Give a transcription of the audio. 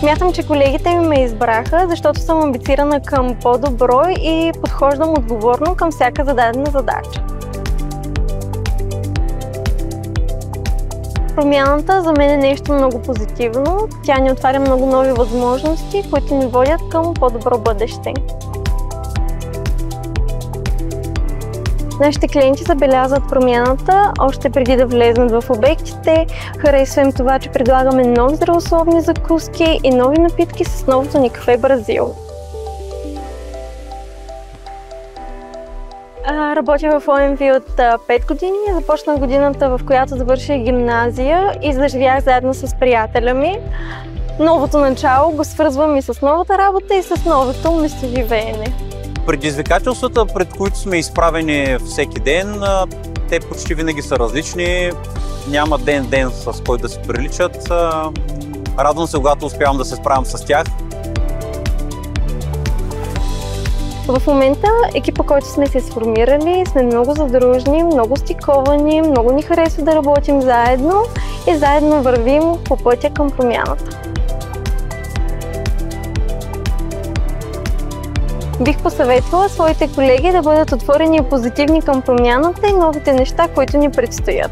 Смятам, че колегите ми ме избраха, защото съм амбицирана към по-добро и подхождам отговорно към всяка зададена задача. Промяната за мен е нещо много позитивно. Тя ни отваря много нови възможности, които ни водят към по-добро бъдеще. Нашите клиенти забелязват промяната още преди да влезнат в обектите. Харесва им това, че предлагаме нови здравословни закуски и нови напитки с новото ни кафе Бразил. Работя в ОМВ от 5 години. Започнах годината, в която завърших гимназия и заживях заедно с приятеля ми. Новото начало го свързвам и с новата работа, и с новото местоживеене. Предизвикателствата, пред които сме изправени всеки ден, те почти винаги са различни. Няма ден с който да се приличат. Радвам се, когато успявам да се справям с тях. В момента екипа, който сме се сформирали, сме много задружни, много стиковани, много ни харесва да работим заедно и заедно вървим по пътя към промяната. Бих посъветвала своите колеги да бъдат отворени и позитивни към промяната и новите неща, които ни предстоят.